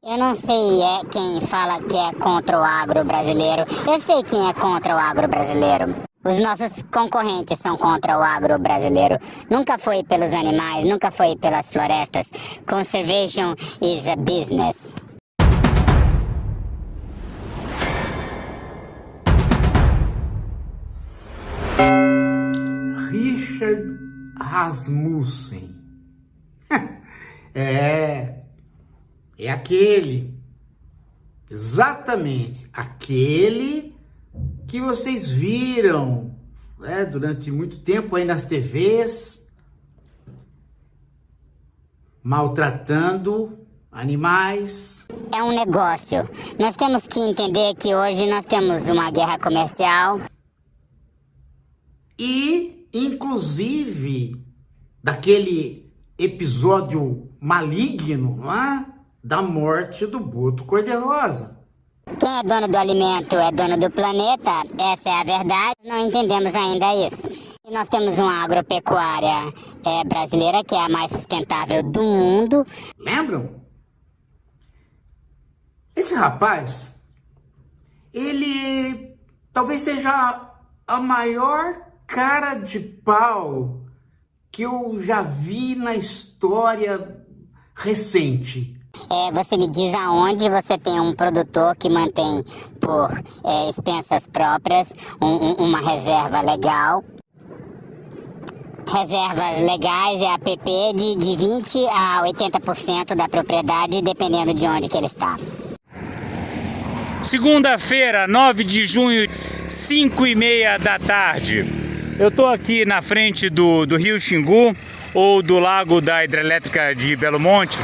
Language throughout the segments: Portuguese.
Eu não sei quem fala que é contra o agro brasileiro. Eu sei quem é contra o agro brasileiro. Os nossos concorrentes são contra o agro brasileiro. Nunca foi pelos animais, nunca foi pelas florestas. Conservation is a business. Richard Rasmussen. É aquele, exatamente, aquele que vocês viram durante muito tempo aí nas TVs, maltratando animais. É um negócio. Nós temos que entender que hoje nós temos uma guerra comercial. E, inclusive, daquele episódio maligno, não é? Da morte do boto cor-de-rosa. Quem é dono do alimento é dono do planeta, essa é a verdade. Não entendemos ainda isso. E nós temos uma agropecuária brasileira que é a mais sustentável do mundo. Lembram? Esse rapaz, ele talvez seja a maior cara de pau que eu já vi na história recente. Você me diz aonde você tem um produtor que mantém por expensas próprias uma reserva legal. Reservas legais é APP de 20% a 80% da propriedade, dependendo de onde que ele está. Segunda-feira, 9 de junho, 5h30 da tarde. Eu estou aqui na frente do Rio Xingu, ou do Lago da Hidrelétrica de Belo Monte,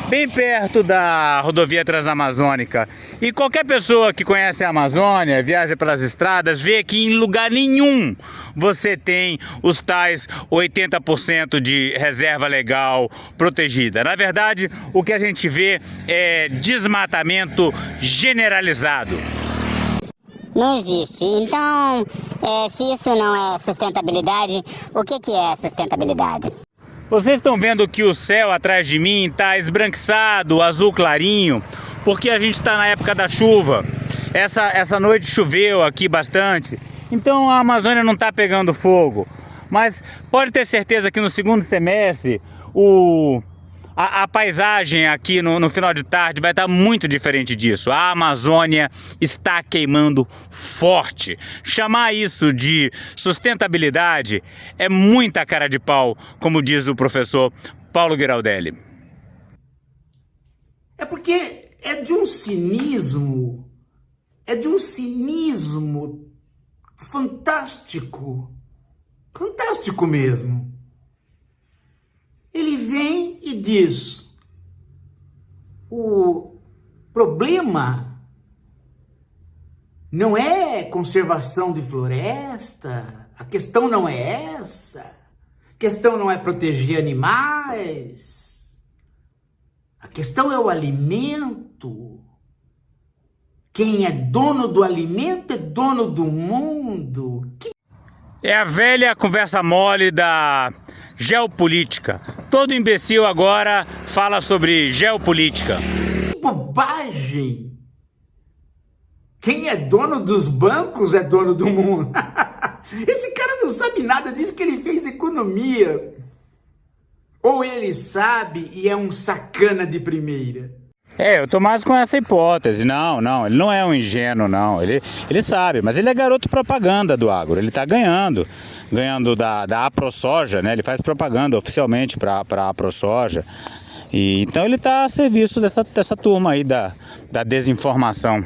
bem perto da rodovia Transamazônica. E qualquer pessoa que conhece a Amazônia, viaja pelas estradas, vê que em lugar nenhum você tem os tais 80% de reserva legal protegida. Na verdade, o que a gente vê é desmatamento generalizado. Não existe. Então, se isso não é sustentabilidade, o que é sustentabilidade? Vocês estão vendo que o céu atrás de mim está esbranquiçado, azul clarinho, porque a gente está na época da chuva. Essa noite choveu aqui bastante, então a Amazônia não está pegando fogo. Mas pode ter certeza que no segundo semestre a paisagem aqui no final de tarde vai estar muito diferente disso. A Amazônia está queimando forte. Chamar isso de sustentabilidade é muita cara de pau, como diz o professor Paulo Giraldelli. É porque é de um cinismo fantástico, fantástico mesmo. Ele vem e diz: o problema não é conservação de floresta, a questão não é essa, a questão não é proteger animais, a questão é o alimento. Quem é dono do alimento é dono do mundo. É a velha conversa mole da geopolítica. Todo imbecil agora fala sobre geopolítica. Que bobagem! Quem é dono dos bancos é dono do mundo. Esse cara não sabe nada, diz que ele fez economia. Ou ele sabe e é um sacana de primeira. Eu tô mais com essa hipótese. Não, ele não é um ingênuo, não. Ele sabe, mas ele é garoto propaganda do agro. Ele tá ganhando da AproSoja, né? Ele faz propaganda oficialmente para a AproSoja. E então ele tá a serviço dessa turma aí da desinformação.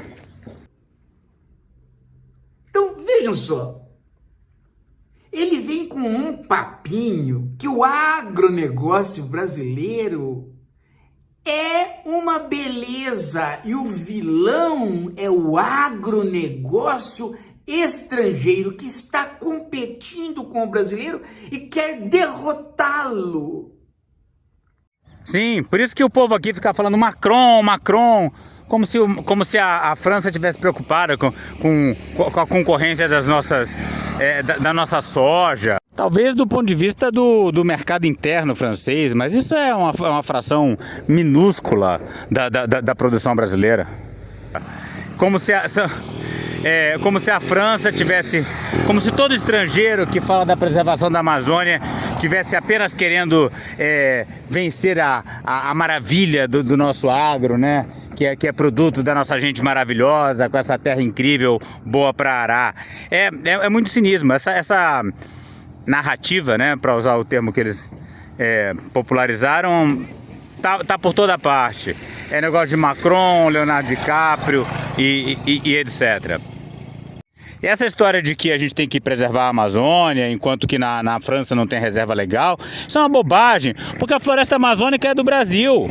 Então vejam só. Ele vem com um papinho que o agronegócio brasileiro é uma beleza e o vilão é o agronegócio estrangeiro que está competindo com o brasileiro e quer derrotá-lo. Sim, por isso que o povo aqui fica falando Macron, como se a França estivesse preocupada com a concorrência da nossa soja. Talvez do ponto de vista do mercado interno francês, mas isso é uma fração minúscula da produção brasileira. Como se a França tivesse, como se todo estrangeiro que fala da preservação da Amazônia tivesse apenas querendo vencer a maravilha do nosso agro, né? Que é produto da nossa gente maravilhosa, com essa terra incrível, boa para arar. É muito cinismo, essa narrativa, né, para usar o termo que eles popularizaram, tá por toda parte. É negócio de Macron, Leonardo DiCaprio e etc. E essa história de que a gente tem que preservar a Amazônia, enquanto que na França não tem reserva legal, isso é uma bobagem, porque a floresta amazônica é do Brasil.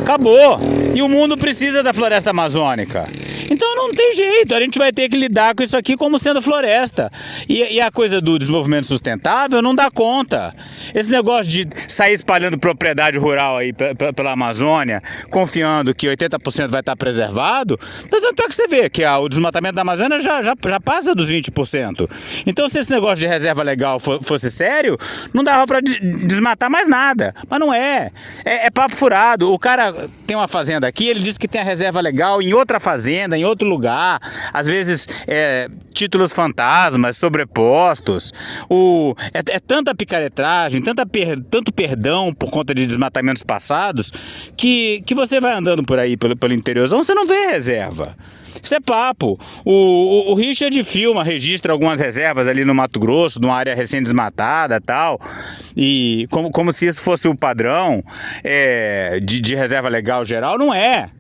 Acabou. E o mundo precisa da floresta amazônica. Então não tem jeito, a gente vai ter que lidar com isso aqui como sendo floresta. E a coisa do desenvolvimento sustentável não dá conta. Esse negócio de sair espalhando propriedade rural aí pela Amazônia, confiando que 80% vai estar preservado, tanto é que você vê que o desmatamento da Amazônia já passa dos 20%. Então se esse negócio de reserva legal fosse sério, não dava para desmatar mais nada. Mas não é. É papo furado. O cara tem uma fazenda aqui, ele diz que tem a reserva legal em outra fazenda, em outro lugar, às vezes títulos fantasmas, sobrepostos, é tanta picaretragem, tanto perdão por conta de desmatamentos passados, que você vai andando por aí pelo interiorzão, você não vê reserva. Isso é papo. O Richard filma, registra algumas reservas ali no Mato Grosso, numa área recém-desmatada e tal, e como se isso fosse o padrão de reserva legal geral. Não é.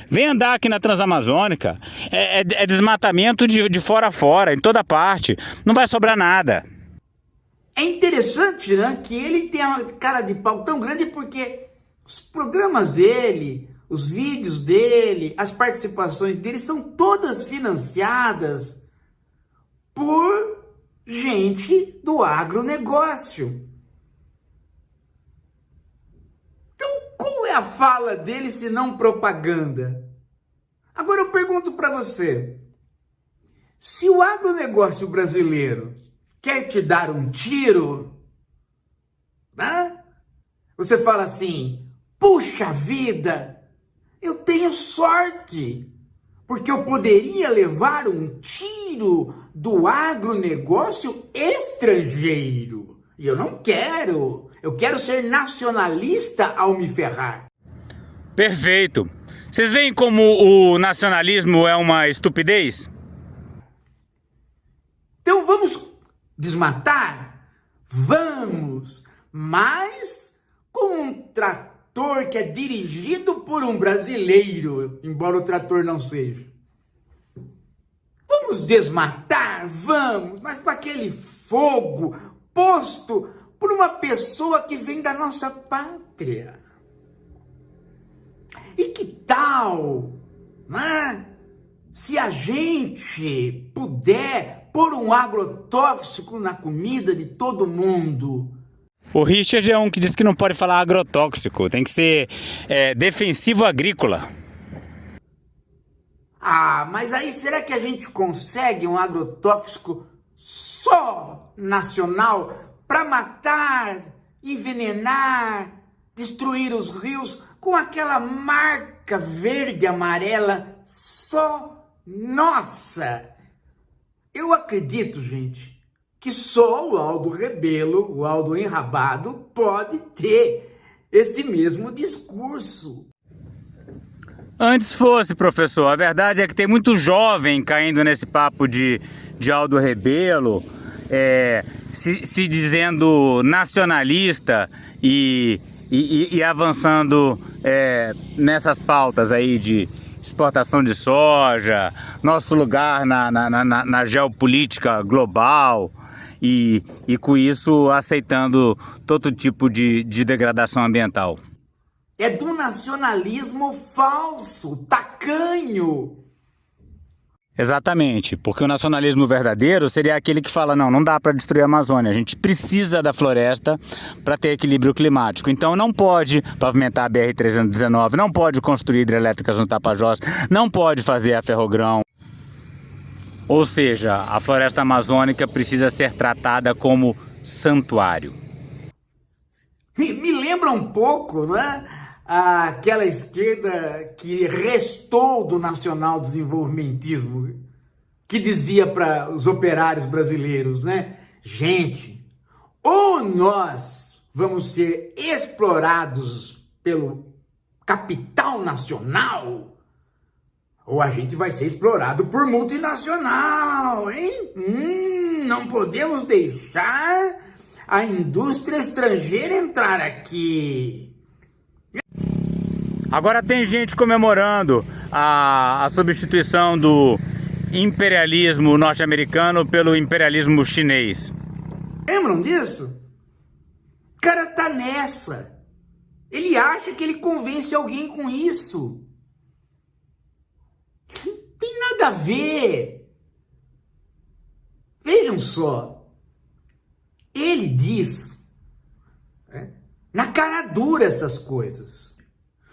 Vem andar aqui na Transamazônica. É desmatamento de fora a fora, em toda parte. Não vai sobrar nada. É interessante, né, que ele tem uma cara de pau tão grande porque os programas dele, os vídeos dele, as participações dele são todas financiadas por gente do agronegócio. Então, qual é a fala dele se não propaganda? Agora eu pergunto para você, se o agronegócio brasileiro quer te dar um tiro, né? Você fala assim, puxa vida, eu tenho sorte, porque eu poderia levar um tiro do agronegócio estrangeiro. E eu não quero. Eu quero ser nacionalista ao me ferrar. Perfeito. Vocês veem como o nacionalismo é uma estupidez? Então vamos desmatar? Vamos! Mas com um trator que é dirigido por um brasileiro, embora o trator não seja. Vamos desmatar? Vamos, mas com aquele fogo posto por uma pessoa que vem da nossa pátria. E que tal, né, se a gente puder pôr um agrotóxico na comida de todo mundo? O Richard é um que diz que não pode falar agrotóxico, tem que ser defensivo agrícola. Ah, mas aí será que a gente consegue um agrotóxico só nacional para matar, envenenar, destruir os rios com aquela marca verde e amarela só nossa? Eu acredito, gente, que só o Aldo Rebelo, o Aldo Enrabado, pode ter este mesmo discurso. Antes fosse, professor. A verdade é que tem muito jovem caindo nesse papo de Aldo Rebelo, se dizendo nacionalista e avançando nessas pautas aí de exportação de soja, nosso lugar na geopolítica global e com isso aceitando todo tipo de degradação ambiental. É do nacionalismo falso, tacanho. Exatamente, porque o nacionalismo verdadeiro seria aquele que fala, não dá para destruir a Amazônia, a gente precisa da floresta para ter equilíbrio climático. Então não pode pavimentar a BR-319, não pode construir hidrelétricas no Tapajós, não pode fazer a ferrogrão. Ou seja, a floresta amazônica precisa ser tratada como santuário. Me lembra um pouco, né? Aquela esquerda que restou do nacional-desenvolvimentismo, que dizia para os operários brasileiros, né? Gente, ou nós vamos ser explorados pelo capital nacional, ou a gente vai ser explorado por multinacional, hein? Não podemos deixar a indústria estrangeira entrar aqui. Agora tem gente comemorando a substituição do imperialismo norte-americano pelo imperialismo chinês. Lembram disso? O cara tá nessa. Ele acha que ele convence alguém com isso. Não tem nada a ver. Vejam só. Ele diz, né, na cara dura essas coisas.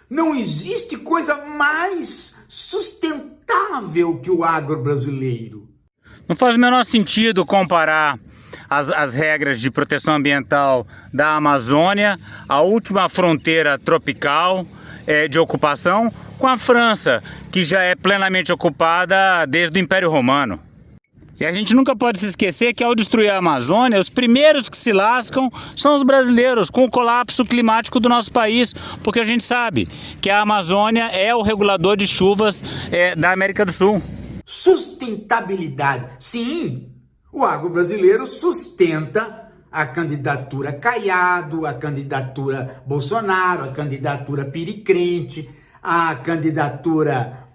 Não existe coisa mais sustentável que o agro brasileiro. Não faz o menor sentido comparar as regras de proteção ambiental da Amazônia, a última fronteira tropical de ocupação, com a França, que já é plenamente ocupada desde o Império Romano. E a gente nunca pode se esquecer que ao destruir a Amazônia, os primeiros que se lascam são os brasileiros, com o colapso climático do nosso país, porque a gente sabe que a Amazônia é o regulador de chuvas da América do Sul. Sustentabilidade. Sim, o agro brasileiro sustenta a candidatura Caiado, a candidatura Bolsonaro, a candidatura Piricrente, a candidatura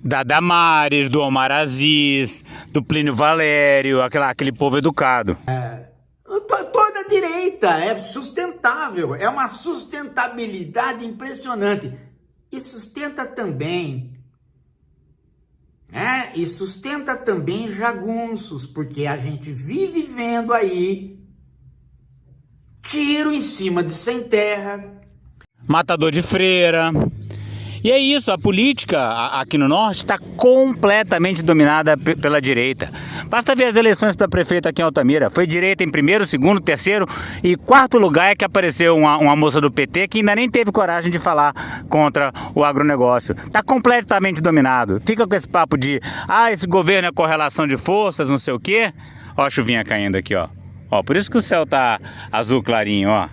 Da Damares, do Omar Aziz, do Plínio Valério, aquele povo educado. Toda a direita é sustentável, é uma sustentabilidade impressionante. E sustenta também, né? E sustenta também jagunços, porque a gente vive vendo aí tiro em cima de sem terra, Matador de freira. E é isso, a política aqui no Norte está completamente dominada pela direita. Basta ver as eleições para prefeito aqui em Altamira. Foi direita em primeiro, segundo, terceiro e quarto lugar é que apareceu uma moça do PT que ainda nem teve coragem de falar contra o agronegócio. Está completamente dominado. Fica com esse papo de, esse governo é correlação de forças, não sei o quê. Ó a chuvinha caindo aqui, ó. Por isso que o céu tá azul clarinho, ó.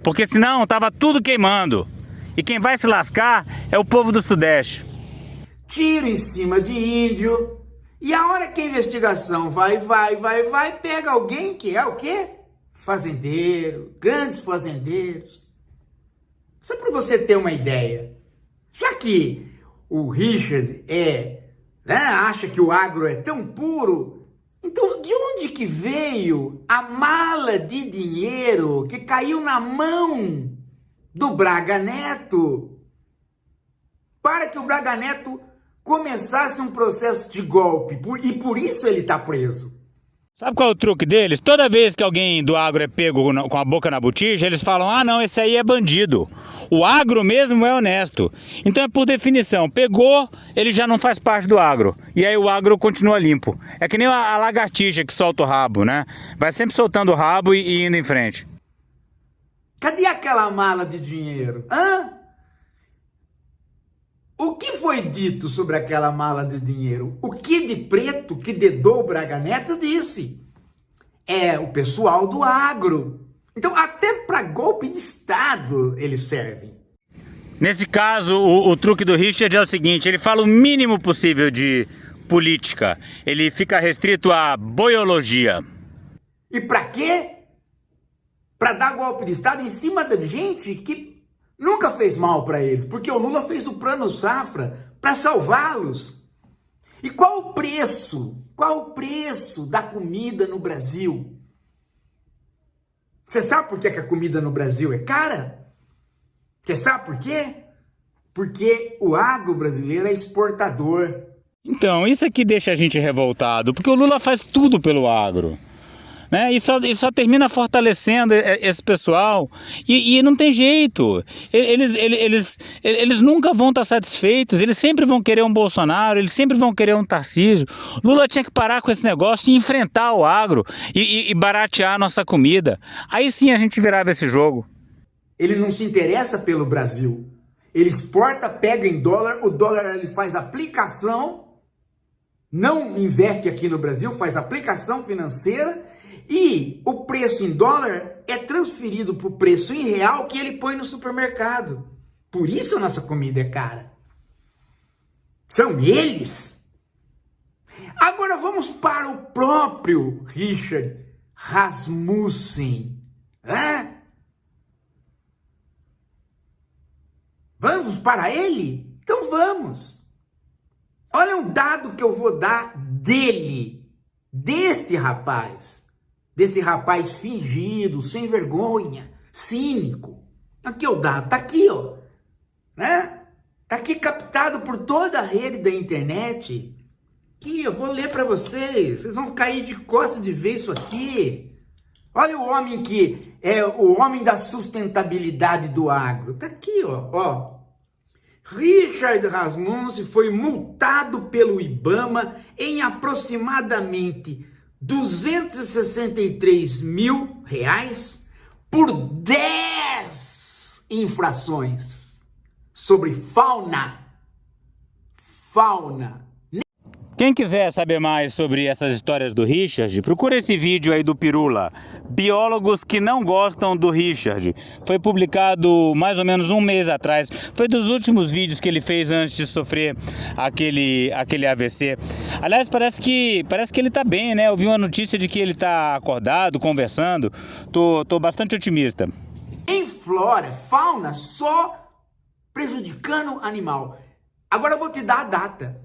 Porque senão tava tudo queimando. E quem vai se lascar é o povo do Sudeste. Tiro em cima de índio. E a hora que a investigação vai, pega alguém que é o quê? Fazendeiro, grandes fazendeiros. Só para você ter uma ideia. Já que o Richard acha que o agro é tão puro, então de onde que veio a mala de dinheiro que caiu na mão do Braga Neto, para que o Braga Neto começasse um processo de golpe, e por isso ele está preso? Sabe qual é o truque deles? Toda vez que alguém do agro é pego com a boca na botija, eles falam, não, esse aí é bandido. O agro mesmo é honesto. Então é por definição, pegou, ele já não faz parte do agro. E aí o agro continua limpo. É que nem a lagartixa que solta o rabo, né? Vai sempre soltando o rabo e indo em frente. Cadê aquela mala de dinheiro? O que foi dito sobre aquela mala de dinheiro? O que de preto que dedou o Braga Neto disse? É o pessoal do agro. Então até para golpe de Estado eles servem. Nesse caso, o truque do Richard é o seguinte, ele fala o mínimo possível de política. Ele fica restrito à boiologia. E para quê? Para dar golpe de Estado em cima de gente que nunca fez mal para eles, porque o Lula fez o Plano Safra para salvá-los. E qual o preço? Qual o preço da comida no Brasil? Você sabe por que a comida no Brasil é cara? Você sabe por quê? Porque o agro brasileiro é exportador. Então, isso aqui deixa a gente revoltado, porque o Lula faz tudo pelo agro. né? E só termina fortalecendo esse pessoal. E não tem jeito. Eles nunca vão estar satisfeitos. Eles sempre vão querer um Bolsonaro, eles sempre vão querer um Tarcísio. Lula tinha que parar com esse negócio e enfrentar o agro e baratear a nossa comida. Aí sim a gente virava esse jogo. Ele não se interessa pelo Brasil. Ele exporta, pega em dólar, o dólar ele faz aplicação, não investe aqui no Brasil, faz aplicação financeira e o preço em dólar é transferido para o preço em real que ele põe no supermercado. Por isso a nossa comida é cara. São eles. Agora vamos para o próprio Richard Rasmussen. Vamos para ele? Então vamos. Olha um dado que eu vou dar dele, desse rapaz fingido, sem vergonha, cínico. Aqui é o dado, tá aqui, ó, né? Tá aqui captado por toda a rede da internet. Aqui, eu vou ler para vocês vão cair de costas de ver isso aqui. Olha o homem que é o homem da sustentabilidade do agro. Tá aqui, ó. Richard Rasmussen foi multado pelo IBAMA em aproximadamente R$263 mil por 10 infrações sobre fauna. Quem quiser saber mais sobre essas histórias do Richard, procura esse vídeo aí do Pirula, Biólogos que não gostam do Richard. Foi publicado mais ou menos um mês atrás. Foi dos últimos vídeos que ele fez antes de sofrer aquele AVC. Aliás, parece que ele tá bem, né? Eu vi uma notícia de que ele tá acordado, conversando. Tô bastante otimista. Em flora, fauna, só prejudicando animal. Agora eu vou te dar a data.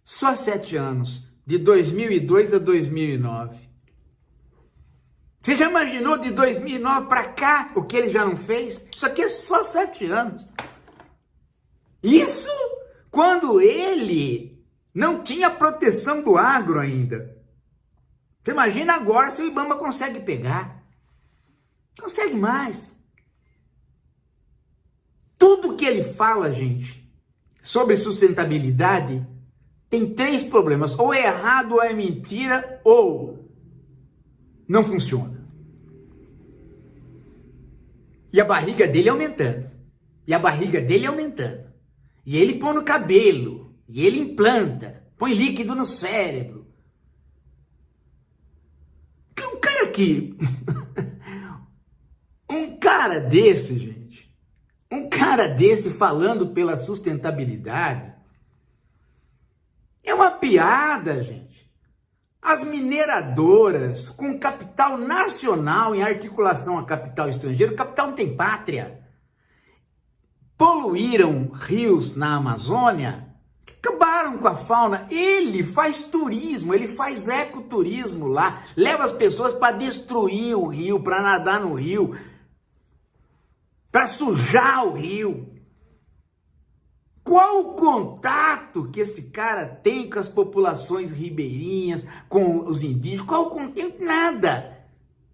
Só 7 anos. De 2002 a 2009. Você já imaginou de 2009 para cá o que ele já não fez? Isso aqui é só 7 anos. Isso quando ele não tinha proteção do agro ainda. Você imagina agora se o IBAMA consegue pegar. Consegue mais. Tudo que ele fala, gente, sobre sustentabilidade, tem 3 problemas. Ou é errado, ou é mentira, ou não funciona. E a barriga dele aumentando. E ele põe no cabelo. E ele implanta. Põe líquido no cérebro. Um cara que... um cara desse, gente. Um cara desse falando pela sustentabilidade. É uma piada, gente. As mineradoras com capital nacional em articulação a capital estrangeiro, capital não tem pátria, poluíram rios na Amazônia, acabaram com a fauna. Ele faz turismo, ele faz ecoturismo lá, leva as pessoas para destruir o rio, para nadar no rio, para sujar o rio. Qual o contato que esse cara tem com as populações ribeirinhas, com os indígenas? Qual o contato? Nada.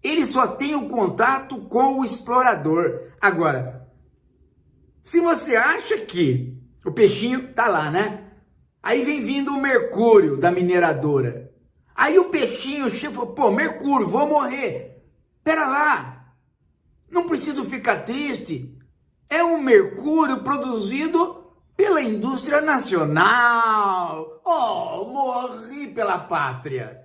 Ele só tem o contato com o explorador. Agora, se você acha que o peixinho tá lá, né? Aí vem vindo o mercúrio da mineradora. Aí o peixinho chega e fala, pô, mercúrio, vou morrer. Pera lá, não preciso ficar triste. É um mercúrio produzido pela indústria nacional. Oh, morri pela pátria.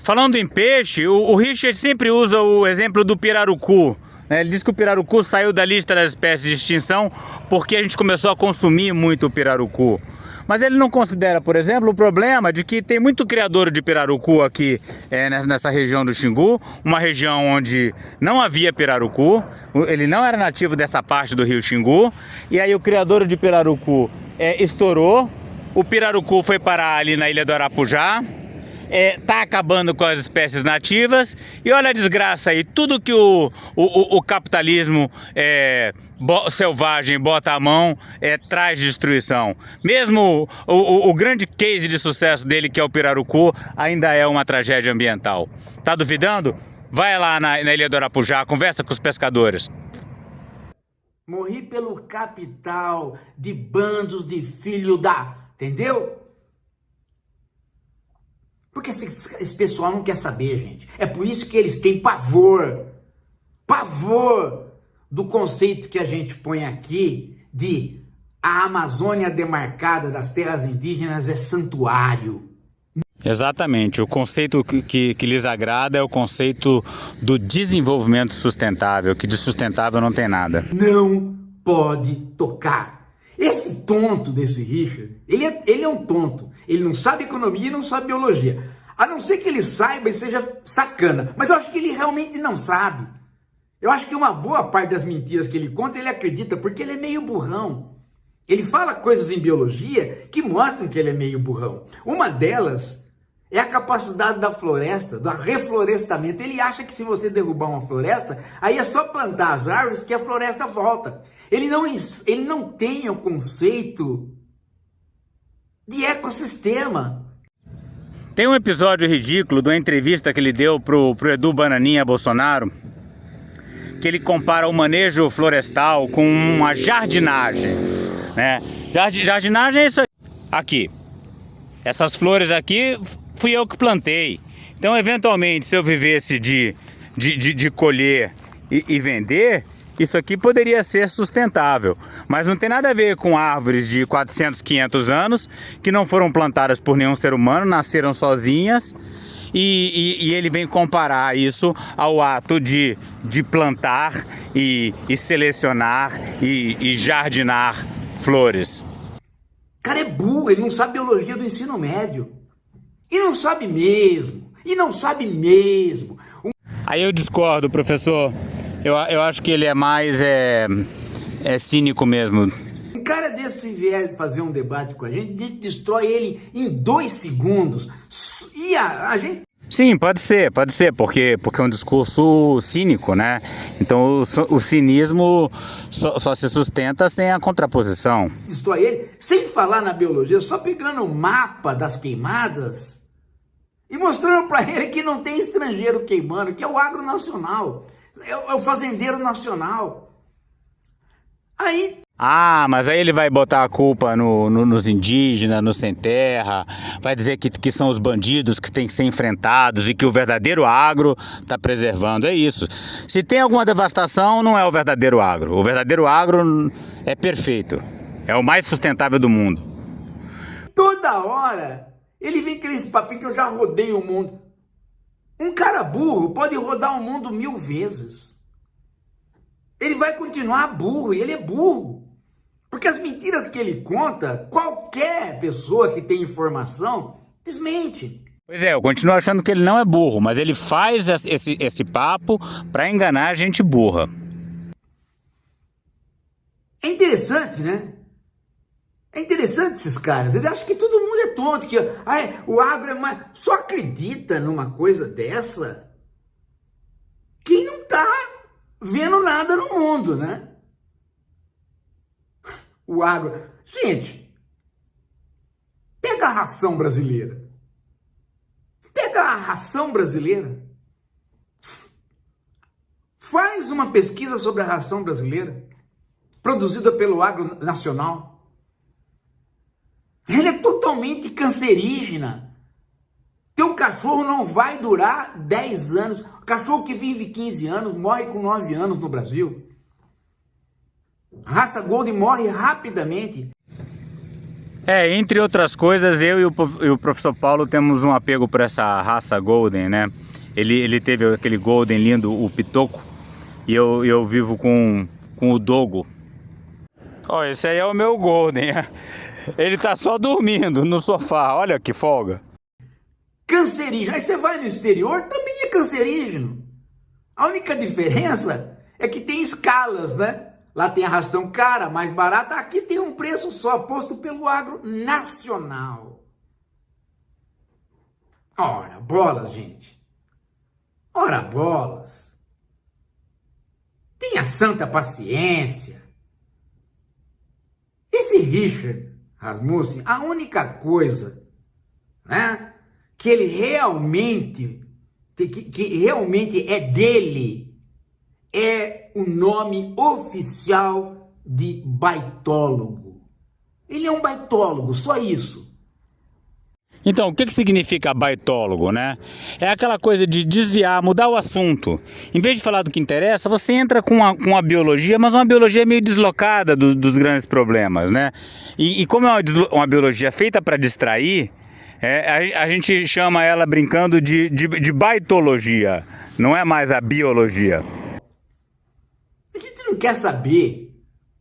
Falando em peixe, o Richard sempre usa o exemplo do pirarucu. Ele diz que o pirarucu saiu da lista das espécies de extinção porque a gente começou a consumir muito o pirarucu. Mas ele não considera, por exemplo, o problema de que tem muito criador de pirarucu aqui nessa região do Xingu, uma região onde não havia pirarucu, ele não era nativo dessa parte do rio Xingu, e aí o criador de pirarucu estourou, o pirarucu foi parar ali na ilha do Arapujá, tá acabando com as espécies nativas. E olha a desgraça aí, tudo que o capitalismo selvagem bota a mão traz destruição. Mesmo o grande case de sucesso dele, que é o pirarucu, ainda é uma tragédia ambiental. Tá duvidando? Vai lá na Ilha do Arapujá, conversa com os pescadores. Morri pelo capital de bandos de filho da... Entendeu? Porque esse pessoal não quer saber, gente. É por isso que eles têm pavor. Pavor do conceito que a gente põe aqui de a Amazônia demarcada das terras indígenas é santuário. Exatamente. O conceito que lhes agrada é o conceito do desenvolvimento sustentável, que de sustentável não tem nada. Não pode tocar. Esse tonto desse Richard, ele é um tonto. Ele não sabe economia e não sabe biologia. A não ser que ele saiba e seja sacana. Mas eu acho que ele realmente não sabe. Eu acho que uma boa parte das mentiras que ele conta, ele acredita, porque ele é meio burrão. Ele fala coisas em biologia que mostram que ele é meio burrão. Uma delas é a capacidade da floresta, do reflorestamento. Ele acha que se você derrubar uma floresta, aí é só plantar as árvores que a floresta volta. Ele não tem o conceito de ecossistema. Tem um episódio ridículo de uma entrevista que ele deu pro Edu Bananinha Bolsonaro, que ele compara o manejo florestal com uma jardinagem, né? Jardinagem é isso aqui. Essas flores aqui fui eu que plantei. Então, eventualmente, se eu vivesse de colher e vender, isso aqui poderia ser sustentável. Mas não tem nada a ver com árvores de 400, 500 anos, que não foram plantadas por nenhum ser humano, nasceram sozinhas. E ele vem comparar isso ao ato de plantar e selecionar e jardinar flores. O cara é burro, ele não sabe biologia do ensino médio. E não sabe mesmo. E não sabe mesmo. Aí eu discordo, professor. Eu acho que ele é mais cínico mesmo. Um cara desse, se vier fazer um debate com a gente destrói ele em 2 segundos. E a gente... Sim, pode ser, porque é um discurso cínico, né? Então o cinismo só se sustenta sem a contraposição. Destrói ele, sem falar na biologia, só pegando o mapa das queimadas e mostrando para ele que não tem estrangeiro queimando, que é o agronacional, é o fazendeiro nacional. Aí... mas aí ele vai botar a culpa nos indígenas, nos sem terra, vai dizer que são os bandidos que têm que ser enfrentados e que o verdadeiro agro está preservando. É isso. Se tem alguma devastação, não é o verdadeiro agro. O verdadeiro agro é perfeito. É o mais sustentável do mundo. Toda hora ele vem com esse papinho que eu já rodei o mundo. Um cara burro pode rodar o mundo 1000 vezes. Ele vai continuar burro e ele é burro. Porque as mentiras que ele conta, qualquer pessoa que tem informação desmente. Pois é, eu continuo achando que ele não é burro, mas ele faz esse papo para enganar gente burra. É interessante, né? É interessante esses caras. Eles acham que todo mundo é tonto, que o agro é mais... Só acredita numa coisa dessa quem não tá vendo nada no mundo, né? O agro... Gente, pega a ração brasileira. Pega a ração brasileira. Faz uma pesquisa sobre a ração brasileira, produzida pelo agro nacional. Ela é totalmente cancerígena. Teu cachorro não vai durar 10 anos. O cachorro que vive 15 anos morre com 9 anos no Brasil. A raça Golden morre rapidamente. Entre outras coisas, eu e o professor Paulo temos um apego por essa raça Golden, né? Ele teve aquele Golden lindo, o Pitoco, e eu vivo com o Dogo. Esse aí é o meu Golden. Ele tá só dormindo no sofá, olha que folga. Cancerígeno. Aí você vai no exterior, também é cancerígeno. A única diferença é que tem escalas, né? Lá tem a ração cara, mais barata. Aqui tem um preço só, posto pelo agro nacional. Ora, bolas, gente. Ora, bolas. Tenha santa paciência. Esse Richard Rasmussen, a única coisa, né, que ele realmente, que realmente é dele, é o nome oficial de baitólogo. Ele é um baitólogo, só isso. Então, o que significa baitólogo, né? É aquela coisa de desviar, mudar o assunto. Em vez de falar do que interessa, você entra com a biologia, mas uma biologia meio deslocada dos grandes problemas, né? E como é uma biologia feita para distrair, a gente chama ela brincando de baitologia, não é mais a biologia. A gente não quer saber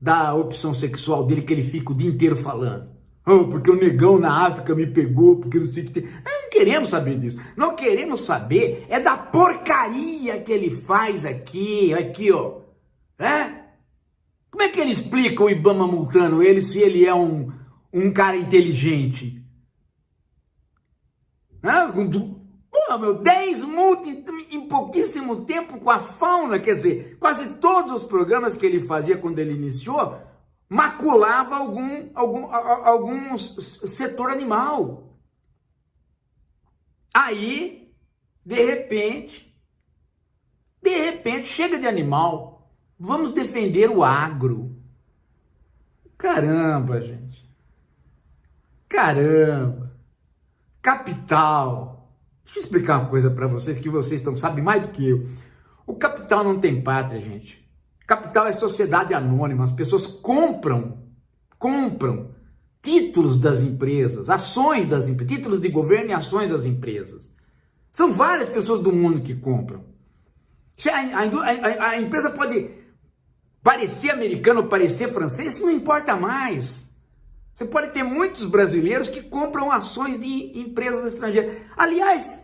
da opção sexual dele que ele fica o dia inteiro falando. Oh, porque o negão na África me pegou, porque não sei o que tem. Não queremos saber disso. Nós queremos saber é da porcaria que ele faz aqui, ó. Como é que ele explica o Ibama multando ele se ele é um cara inteligente? Pô, meu, 10 multas em pouquíssimo tempo com a fauna, quer dizer, quase todos os programas que ele fazia quando ele iniciou maculava algum setor animal. Aí, de repente, chega de animal, vamos defender o agro. Caramba, gente. Caramba. Capital. Deixa eu explicar uma coisa para vocês que vocês sabem mais do que eu. O capital não tem pátria, gente. Capital é sociedade anônima, as pessoas compram títulos das empresas, ações das empresas, títulos de governo e ações das empresas. São várias pessoas do mundo que compram. A empresa pode parecer americana ou parecer francês, isso não importa mais. Você pode ter muitos brasileiros que compram ações de empresas estrangeiras. Aliás,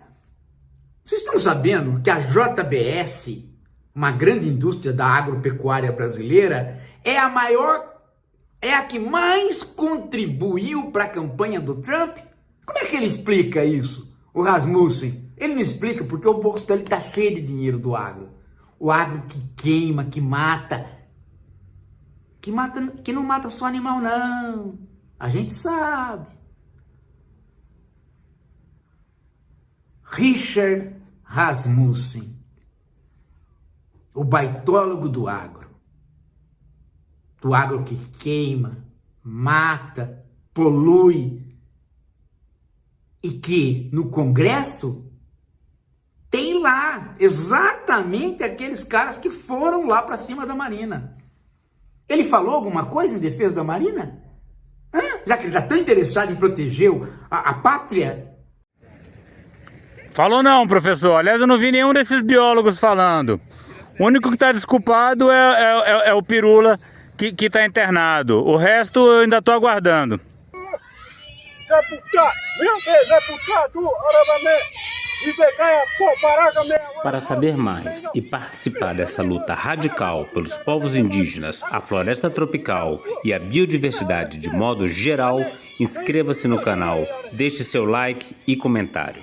vocês estão sabendo que a JBS, uma grande indústria da agropecuária brasileira, é a que mais contribuiu para a campanha do Trump? Como é que ele explica isso, o Rasmussen? Ele não explica porque o bolso dele está cheio de dinheiro do agro. O agro que queima, que não mata só animal, não. A gente sabe. Richard Rasmussen, o baitólogo do agro que queima, mata, polui, e que no Congresso tem lá exatamente aqueles caras que foram lá para cima da Marina. Ele falou alguma coisa em defesa da Marina? Já que ele está tão interessado em proteger a pátria? Falou não, professor. Aliás, eu não vi nenhum desses biólogos falando. O único que está desculpado é o Pirula, que está internado. O resto eu ainda estou aguardando. Para saber mais e participar dessa luta radical pelos povos indígenas, a floresta tropical e a biodiversidade de modo geral, inscreva-se no canal, deixe seu like e comentário.